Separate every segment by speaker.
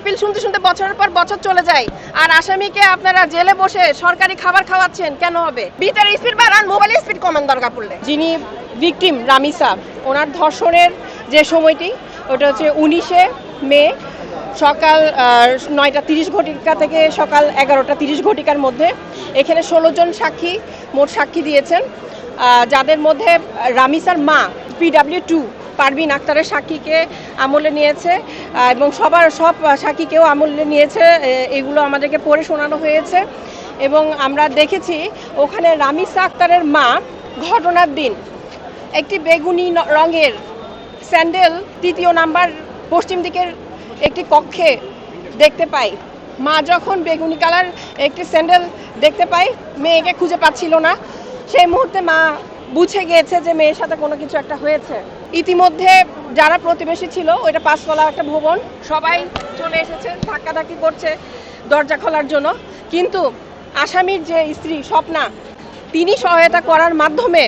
Speaker 1: Appeal শুনতে শুনতে বছরের পর বছর চলে যায়, আর আসামিকে আপনারা জেলে বসে সরকারি খাবার খাওয়াচ্ছেন কেন হবে? বিচারের স্পিড বাড়ান, মোবাইলের স্পিড কমান দরকার পড়লে। যিনি ভিকটিম রামিসা, ওনার ধর্ষণের যে সময়টি ওটা হচ্ছে 19শে মে সকাল 9টা 30 ঘটিকা থেকে সকাল 11টা 30 ঘটিকার মধ্যে। এখানে 16 জন সাক্ষী মোট সাক্ষী দিয়েছেন, যাদের মধ্যে রামিসার মা PW2 পারভিন আক্তারের সাক্ষীকে আমলে নিয়েছে এবং সব সাক্ষীকেও আমলে নিয়েছে। এগুলো আমাদেরকে পড়ে শোনানো হয়েছে এবং আমরা দেখেছি ওখানে রামিসা আক্তারের মা ঘটনার দিন একটি বেগুনি রঙের স্যান্ডেল 3য় নাম্বার পশ্চিম দিকের একটি কক্ষে দেখতে পাই। মা যখন বেগুনি কালার একটি স্যান্ডেল দেখতে পায়, মেয়েকে খুঁজে পাচ্ছিল না। সেই মুহূর্তে মা বুঝে গিয়েছে যে মেয়ের সাথে কোনো কিছু একটা হয়েছে। ইতিমধ্যে যারা প্রতিবেশী ছিল, ওইটা 5তলা একটা ভবন, সবাই চলে এসেছে, ধাক্কাধাক্কি করছে দরজা খোলার জন্য। কিন্তু আসামির যে স্ত্রী স্বপ্না, তিনি সহায়তা করার মাধ্যমে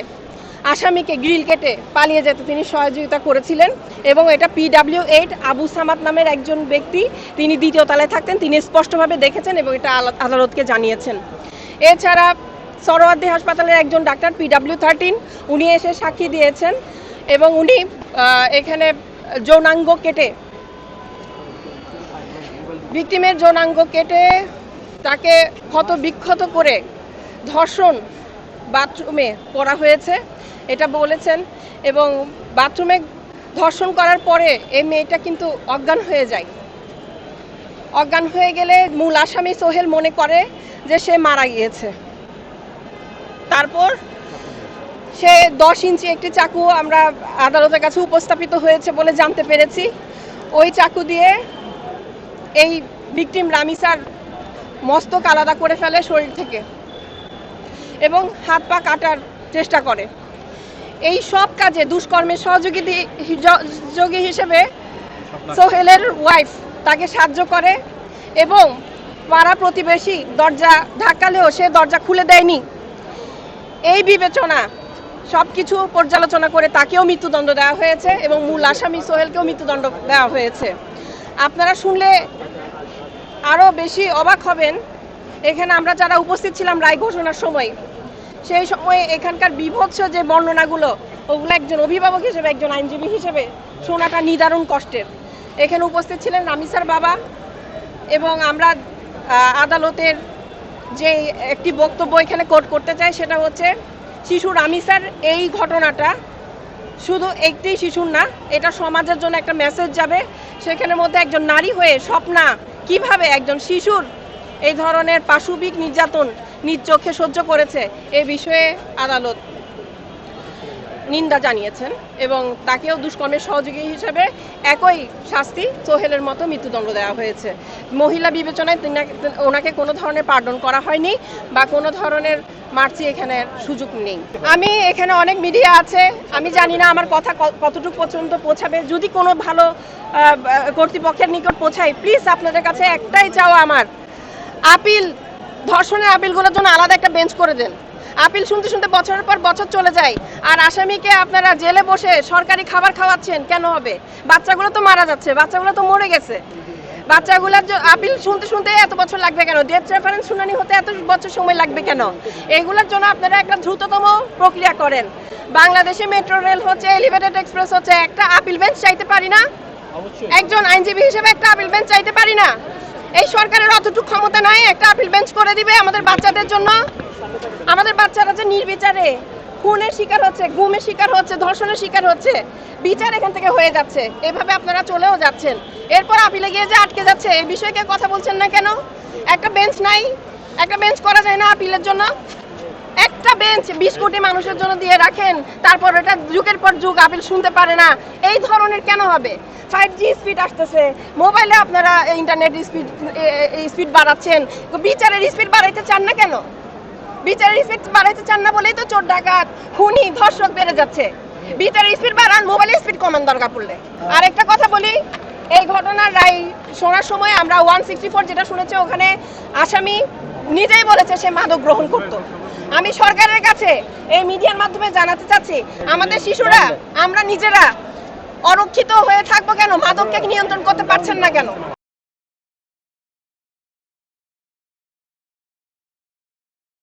Speaker 1: আসামিকে গ্রিল কেটে পালিয়ে যেতে তিনি সহযোগিতা করেছিলেন এবং এটা PW8 আবু সামাদ নামের একজন ব্যক্তি, তিনি 2য় তলায় থাকতেন, তিনি স্পষ্টভাবে দেখেছেন এবং এটা আদালতকে জানিয়েছেন। এছাড়া সরওয়ার্দী হাসপাতালের একজন ডাক্তার PW13, উনি এসে সাক্ষী দিয়েছেন এবং উনি এখানে যৌনাঙ্গ কেটে ভিকটিমের যৌনাঙ্গ কেটে তাকে ক্ষত বিক্ষত করে ধর্ষণ বাথরুমে করা হয়েছে এটা বলেছেন। এবং বাথরুমে ধর্ষণ করার পরে এই মেয়েটা কিন্তু অজ্ঞান হয়ে যায়। অজ্ঞান হয়ে গেলে মূল আসামি সোহেল মনে করে যে সে মারা গিয়েছে। তারপর সে 10 ইঞ্চি একটি চাকু আমরা আদালতের কাছে উপস্থাপিত হয়েছে বলে জানতে পেরেছি। ওই চাকু দিয়ে এই ভিকটিম রামিসার মস্তক আলাদা করে ফেলে শরীর থেকে এবং হাত পা কাটার চেষ্টা করে। এই সব কাজে দুষ্কর্মের সহযোগী হিসেবে সোহেলের ওয়াইফ তাকে সাহায্য করে এবং পাড়া প্রতিবেশী দরজা ধাক্কালেও সে দরজা খুলে দেয়নি। এই বিবেচনা সবকিছু পর্যালোচনা করে তাকেও মৃত্যুদণ্ড দেওয়া হয়েছে এবং মূল আসামি সোহেলকেও মৃত্যুদণ্ড দেওয়া হয়েছে। আপনারা শুনলে আরও বেশি অবাক হবেন। এখানে আমরা যারা উপস্থিত ছিলাম রায় ঘোষণার সময়, সেই সময় এখানকার বিভৎস যে বর্ণনাগুলো, ওগুলো একজন অভিভাবক হিসেবে, একজন আইনজীবী হিসেবে শোনাটা নিদারুণ কষ্টের। এখানে উপস্থিত ছিলেন রামিসার বাবা এবং আমরা আদালতের যে একটি বক্তব্য এখানে কোট করতে চাই, সেটা হচ্ছে শিশু রামিসার এই ঘটনাটা শুধু একটি শিশুর না, এটা সমাজের জন্য একটা মেসেজ যাবে। সেখানের মধ্যে একজন নারী হয়ে স্বপ্না কিভাবে একজন শিশুর এই ধরনের পাশবিক নির্যাতন নিজ চোখে সহ্য করেছে, এই বিষয়ে আদালত নিন্দা জানিয়েছেন এবং তাকেও দুষ্কর্মের সহযোগী হিসেবে একই শাস্তি সোহেলের মতো মৃত্যুদণ্ড দেওয়া হয়েছে। মহিলা বিবেচনায় ওনাকে কোনো ধরনের পার্ডন করা হয়নি বা কোনো ধরনের মার্চি এখানে সুযোগ নেই। আমি এখানে অনেক মিডিয়া আছে, আমি জানি না আমার কথা কতটুকু পর্যন্ত পৌঁছাবে। যদি কোনো ভালো কর্তৃপক্ষের নিকট পৌঁছায়, প্লিজ আপনাদের কাছে একটাই চাওয়া আমার, আপিল ধর্ষণের আপিলগুলোর জন্য আলাদা একটা বেঞ্চ করে দেন। আপিল শুনতে শুনতে বছরের পর বছর চলে যায়, আর আসামিকে আপনারা জেলে বসে সরকারি খাবার খাওয়াচ্ছেন কেন হবে? বাচ্চাগুলো তো মারা যাচ্ছে, বাচ্চাগুলো তো মরে গেছে। বাচ্চাগুলোর আপিল শুনতে শুনতে এত বছর লাগবে কেন? ডেথ রেফারেন্স শুনানি হতে এত বছর সময় লাগবে কেন? এগুলোর জন্য আপনারা একটা দ্রুততম প্রক্রিয়া করেন। বাংলাদেশে মেট্রো রেল হচ্ছে, এলিভেটেড এক্সপ্রেস হচ্ছে, একটা আপিল বেঞ্চ চাইতে পারি না? একজন আইনজীবী হিসেবে একটা আপিল বেঞ্চ চাইতে পারি না? এই সরকারের অতটুকু ক্ষমতা নয় একটা আপিল বেঞ্চ করে দিবে আমাদের বাচ্চাদের জন্য? আমাদের বাচ্চারা যে নির্বিচারে খুনের শিকার হচ্ছে, গুমের শিকার হচ্ছে, ধর্ষণের শিকার হচ্ছে, বিচার এখান থেকে হয়ে যাচ্ছে, এভাবে আপনারা চলেও যাচ্ছেন। এরপর আপিলে গিয়ে যে আটকে যাচ্ছে, এই বিষয়ে কেউ কথা বলছেন না কেন? একটা বেঞ্চ নাই, একটা বেঞ্চ করা যায় না আপিলের জন্য? একটা বেঞ্চ 20 কোটি মানুষের জন্য দিয়ে রাখেন, তারপর এটা যুগের পর যুগ আপিল শুনতে পারে না। এই ধরনের কেন হবে? 5G স্পিড আসতেছে, মোবাইলে আপনারা ইন্টারনেট স্পিড বাড়াচ্ছেন, বিচারের স্পিড বাড়াইতে চান না কেন? বিচারের স্পিড বাড়াইতে চান না বলেই তো চোর ডাকাত খুনি ধর্ষক বেড়ে যাচ্ছে। বিচারের স্পিড বাড়ান, মোবাইলের স্পিড কমান দরকার পড়লে। আর একটা কথা বলি, এই ঘটনার রায় শোনার সময় আমরা 164 যেটা শুনেছি, ওখানে আসামি নিজেই বলেছে সে মাদক গ্রহণ করত। আমি সরকারের কাছে এই মিডিয়ার মাধ্যমে জানাতে চাচ্ছি, আমাদের শিশুরা আমরা নিজেরা অরক্ষিত হয়ে থাকবো কেন? মাদককে নিয়ন্ত্রণ করতে পারছেন না কেন?